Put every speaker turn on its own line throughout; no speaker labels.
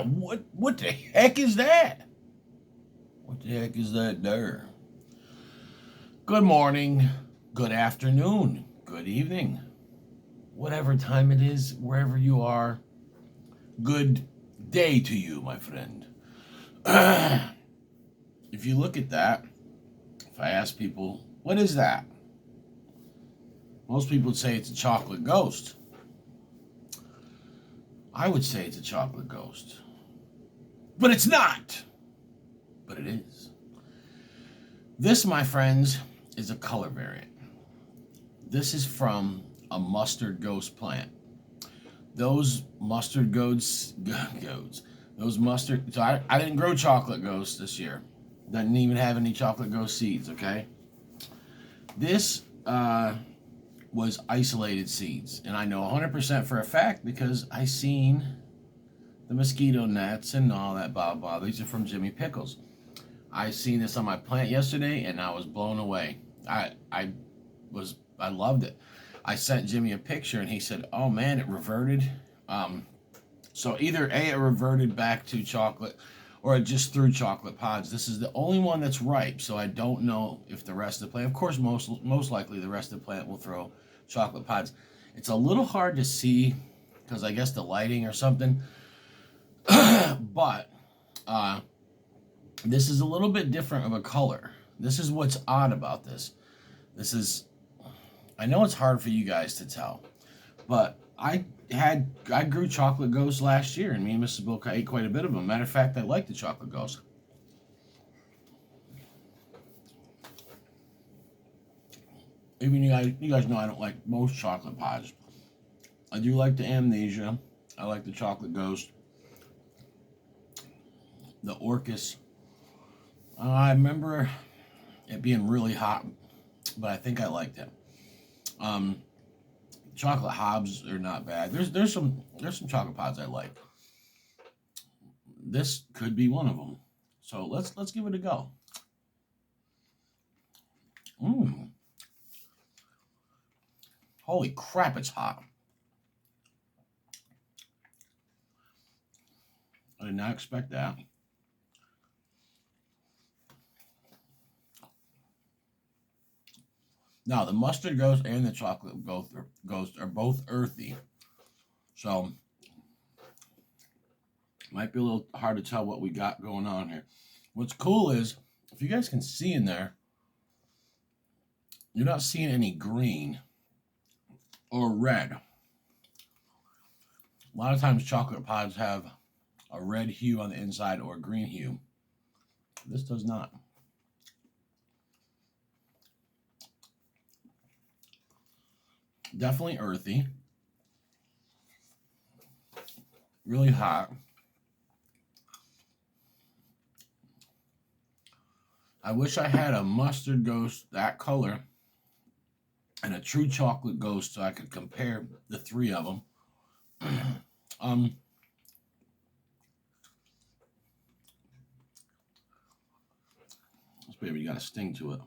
What the heck is that? What the heck is that there? Good morning, good afternoon, good evening, whatever time it is, wherever you are. Good day to you, my friend. If you look at that, if I ask people, what is that? Most people would say it's a chocolate ghost. I would say it's a chocolate ghost. But it's not. But it is. This, my friends, is a color variant. This is from a mustard ghost plant. Those mustard those mustard, so I didn't grow chocolate ghosts this year. Doesn't even have any chocolate ghost seeds, okay? This was isolated seeds. And I know 100% for a fact because I seen the mosquito nets and all that blah blah. These are from Jimmy Pickles. I seen this on my plant yesterday and I was blown away. I loved it. I sent Jimmy a picture and he said, "Oh man, it reverted." So either A, it reverted back to chocolate, or it just threw chocolate pods. This is the only one that's ripe, so I don't know if the rest of the plant. Of course, most likely the rest of the plant will throw chocolate pods. It's a little hard to see because I guess the lighting or something. But this is a little bit different of a color. This is what's odd about this. I know it's hard for you guys to tell, but I grew chocolate ghosts last year, and me and Mrs. Bilka ate quite a bit of them. Matter of fact, I like the chocolate ghost. Even you guys know I don't like most chocolate pies. I do like the amnesia. I like the chocolate ghost. The Orchis. I remember it being really hot, but I think I liked it. Chocolate Hobbs are not bad. There's some chocolate pods I like. This could be one of them. So let's give it a go. Holy crap, it's hot. I did not expect that. Now, the mustard ghost and the chocolate ghost are both earthy. So, might be a little hard to tell what we got going on here. What's cool is, if you guys can see in there, you're not seeing any green or red. A lot of times chocolate pods have a red hue on the inside or a green hue. This does not. Definitely earthy. Really hot. I wish I had a mustard ghost that color and a true chocolate ghost so I could compare the three of them. This baby got a sting to it.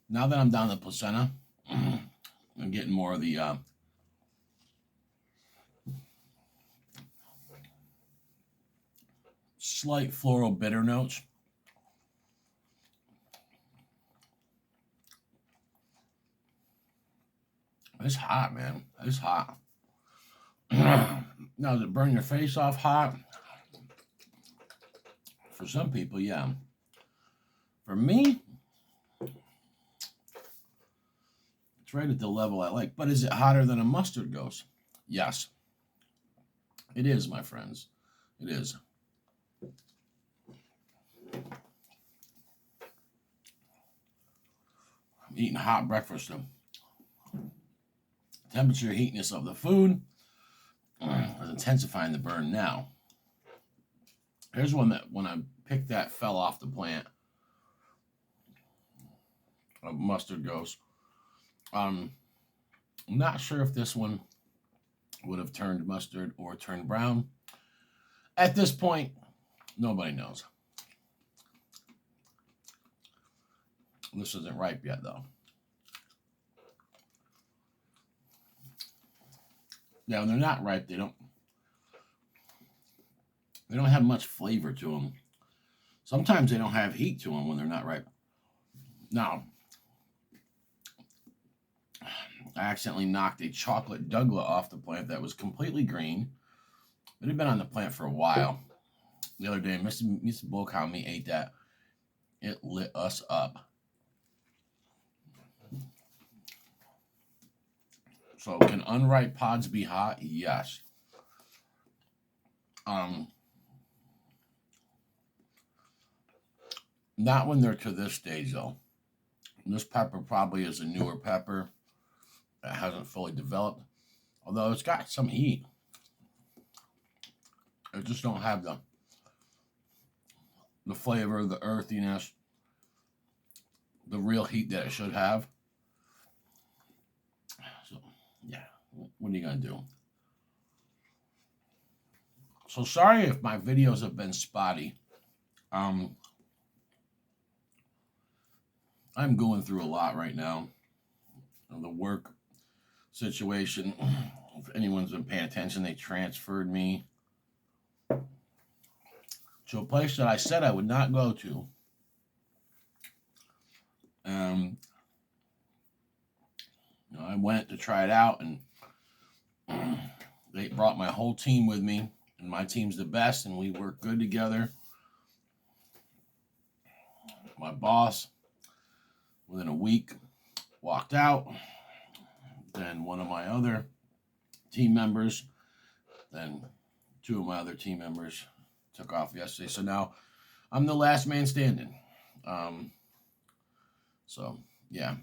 Now that I'm down the placenta, I'm getting more of the slight floral bitter notes. It's hot, man. It's hot. Now, does it burn your face off hot? For some people, yeah. For me, it's right at the level I like. But is it hotter than a mustard ghost? Yes. It is, my friends. It is. I'm eating hot breakfast. Temperature heatness of the food is intensifying the burn now. Here's one that when I picked that fell off the plant. A mustard ghost. I'm not sure if this one would have turned mustard or turned brown. At this point, nobody knows. This isn't ripe yet, though. Yeah, when they're not ripe, they don't have much flavor to them. Sometimes they don't have heat to them when they're not ripe. Now, I accidentally knocked a chocolate Douglas off the plant that was completely green. It had been on the plant for a while. The other day, Mr. Bullcow and me ate that. It lit us up. So, can unripe pods be hot? Yes. Not when they're to this stage, though. This pepper probably is a newer pepper that hasn't fully developed. Although it's got some heat. It just don't have the flavor, the earthiness, the real heat that it should have. So, yeah, what are you going to do? So, sorry if my videos have been spotty. I'm going through a lot right now. The work situation, if anyone's been paying attention, they transferred me to a place that I said I would not go to. I went to try it out, and they brought my whole team with me, and my team's the best, and we work good together. My boss, within a week, walked out. Then one of my other team members, then two of my other team members took off yesterday. So now I'm the last man standing. So, yeah.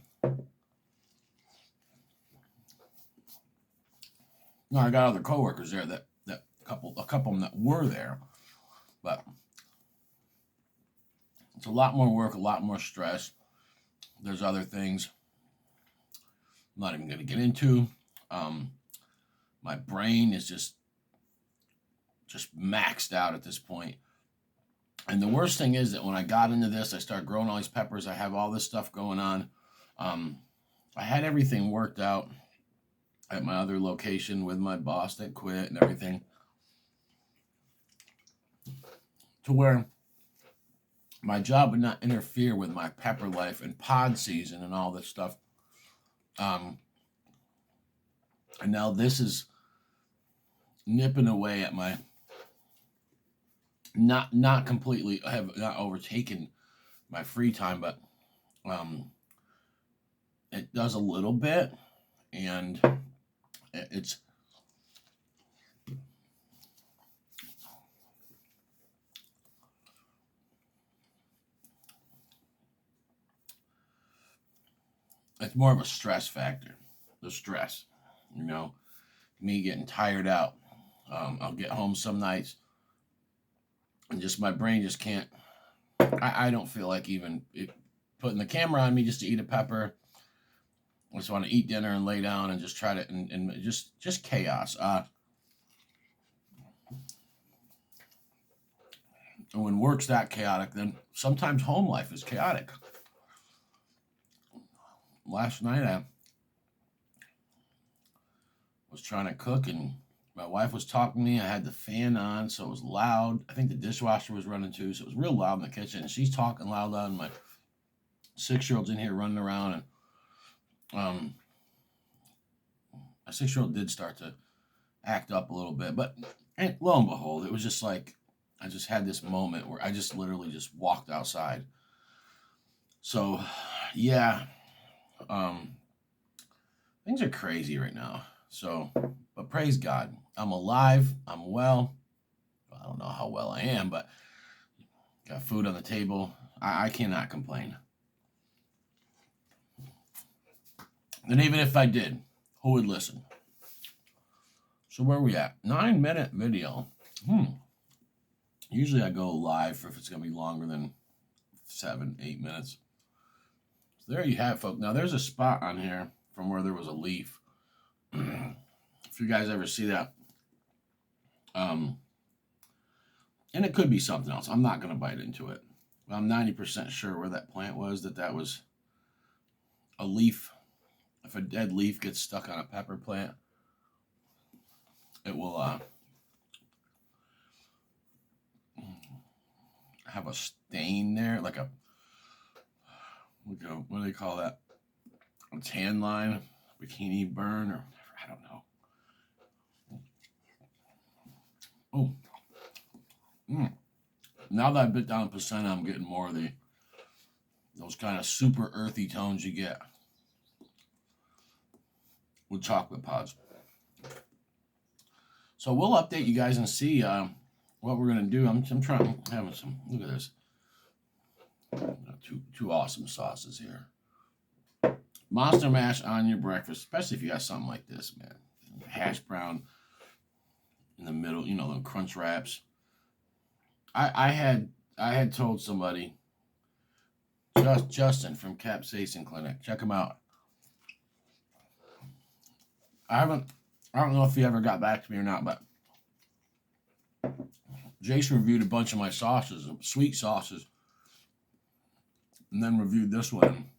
No, I got other coworkers there that a couple of them that were there, but it's a lot more work, a lot more stress. There's other things I'm not even going to get into. My brain is just maxed out at this point. And the worst thing is that when I got into this, I started growing all these peppers. I have all this stuff going on. I had everything worked out at my other location with my boss that quit and everything, to where my job would not interfere with my pepper life and pod season and all this stuff. And now this is nipping away at my, not completely, I have not overtaken my free time, but it does a little bit, and it's more of a stress factor. The stress, me getting tired out. I'll get home some nights and just my brain just can't. I don't feel like even putting the camera on me just to eat a pepper. I just want to eat dinner and lay down and just try to and just chaos. And when work's that chaotic, then sometimes home life is chaotic. Last night I was trying to cook and my wife was talking to me. I had the fan on, so it was loud. I think the dishwasher was running too, so it was real loud in the kitchen. And she's talking loud, and my 6-year-old's in here running around. And my 6-year-old did start to act up a little bit, but lo and behold, it was just like I just had this moment where I just literally just walked outside. So, yeah, things are crazy right now. So, but praise God, I'm alive, I'm well. I don't know how well I am, but got food on the table. I cannot complain. And even if I did, who would listen? So where are we at? 9-minute video. Usually I go live if it's going to be longer than 7-8 minutes. So there you have it, folks. Now there's a spot on here from where there was a leaf. If you guys ever see that. And it could be something else. I'm not going to bite into it. But I'm 90% sure where that plant was, that was a leaf. If a dead leaf gets stuck on a pepper plant, it will have a stain there, like a, what do they call that? A tan line, bikini burn, or I don't know. Oh, now that I bit down placenta, I'm getting more of those kind of super earthy tones you get with chocolate pods. So we'll update you guys and see what we're gonna do. I'm having some. Look at this. Two awesome sauces here. Monster Mash on your breakfast, especially if you got something like this, man. Hash brown in the middle, you know, the crunch wraps. I had told somebody, Justin from Capsaicin Clinic, check him out. I don't know if he ever got back to me or not, but Jason reviewed a bunch of my sauces, sweet sauces, and then reviewed this one.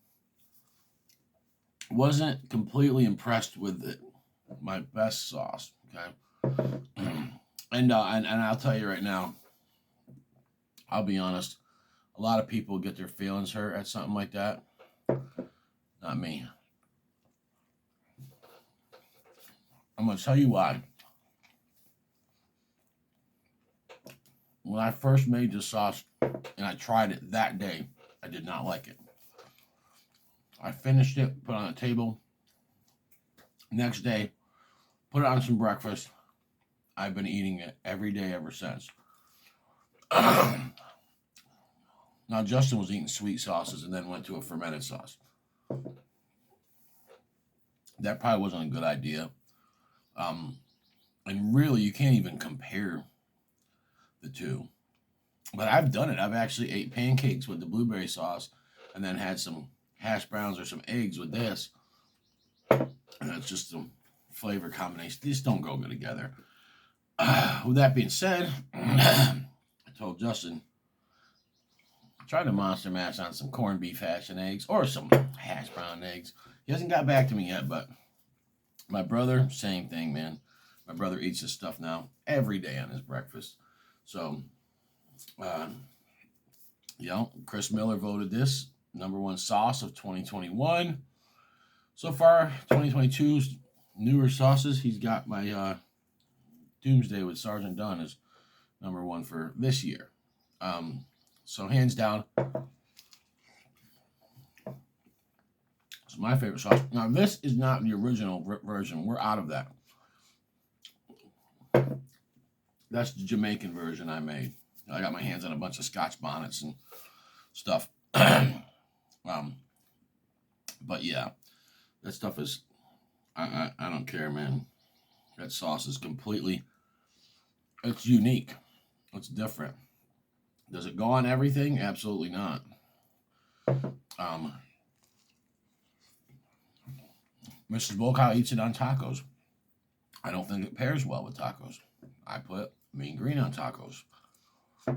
Wasn't completely impressed with it. My best sauce, okay? And I'll tell you right now, I'll be honest, a lot of people get their feelings hurt at something like that. Not me. I'm going to tell you why. When I first made this sauce and I tried it that day, I did not like it. I finished it, put it on the table. Next day, put it on some breakfast. I've been eating it every day ever since. Now, Justin was eating sweet sauces and then went to a fermented sauce. That probably wasn't a good idea. And really, you can't even compare the two. But I've done it. I've actually ate pancakes with the blueberry sauce and then had some hash browns or some eggs with this. And it's just some flavor combination. These don't go good together. With that being said, I told Justin, try the Monster Mash on some corned beef hash and eggs or some hash brown eggs. He hasn't got back to me yet, but my brother, same thing, man. My brother eats this stuff now every day on his breakfast. So, Chris Miller voted this #1 sauce of 2021. So far, 2022's newer sauces. He's got my Doomsday with Sergeant Dunn is #1 for this year. So hands down, it's my favorite sauce. Now this is not the original version. We're out of that. That's the Jamaican version I made. I got my hands on a bunch of Scotch bonnets and stuff. But yeah, that stuff is, I don't care, man. That sauce is completely, it's unique. It's different. Does it go on everything? Absolutely not. Mrs. Bolkow eats it on tacos. I don't think it pairs well with tacos. I put mean green on tacos. A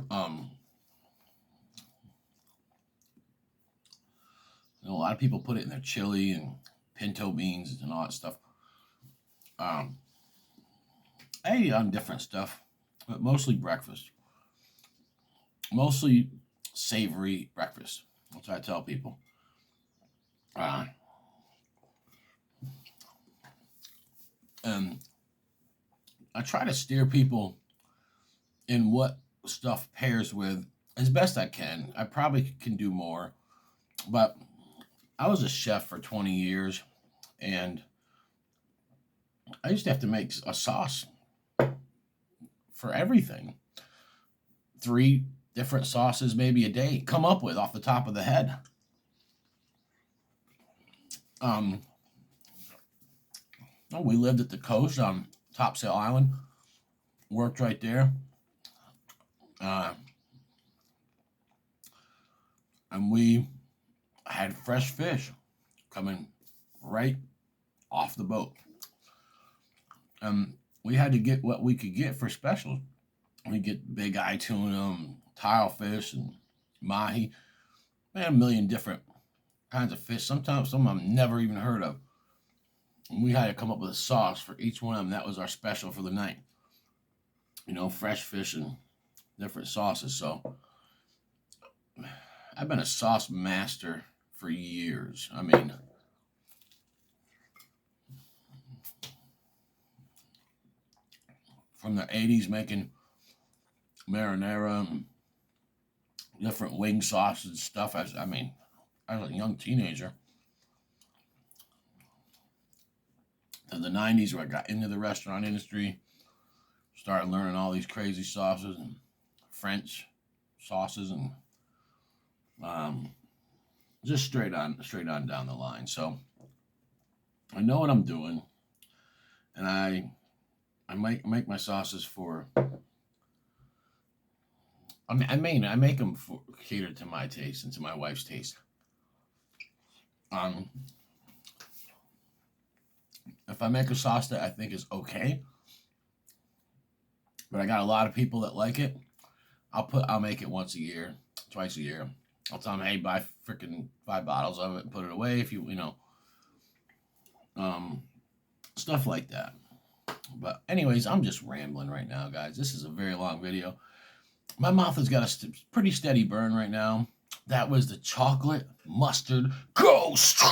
lot of people put it in their chili and pinto beans and all that stuff. I eat on different stuff, but mostly breakfast. Mostly savory breakfast. That's what I tell people. And I try to steer people in what stuff pairs with as best I can. I probably can do more, but I was a chef for 20 years and I used to have to make a sauce for everything. 3 different sauces maybe a day, come up with off the top of the head. We lived at the coast on Topsail Island, worked right there. And we had fresh fish coming right off the boat. We had to get what we could get for specials. We get big eye tuna, tilefish, and mahi. We had a million different kinds of fish. Sometimes some I've never even heard of. And we had to come up with a sauce for each one of them. That was our special for the night. You know, fresh fish and different sauces. So I've been a sauce master for years. I mean, from the 80s making marinara and different wing sauces and stuff. I was a young teenager. To the 90s where I got into the restaurant industry, started learning all these crazy sauces and French sauces and just straight on down the line. So I know what I'm doing, and I make my sauces for. I make them for cater to my taste and to my wife's taste. If I make a sauce that I think is okay, but I got a lot of people that like it, I'll make it once a year, twice a year. I'll tell them, hey, buy freaking 5 bottles of it and put it away if you know, stuff like that. But anyways, I'm just rambling right now, guys. This is a very long video. My mouth has got a pretty steady burn right now. That was the chocolate mustard ghost.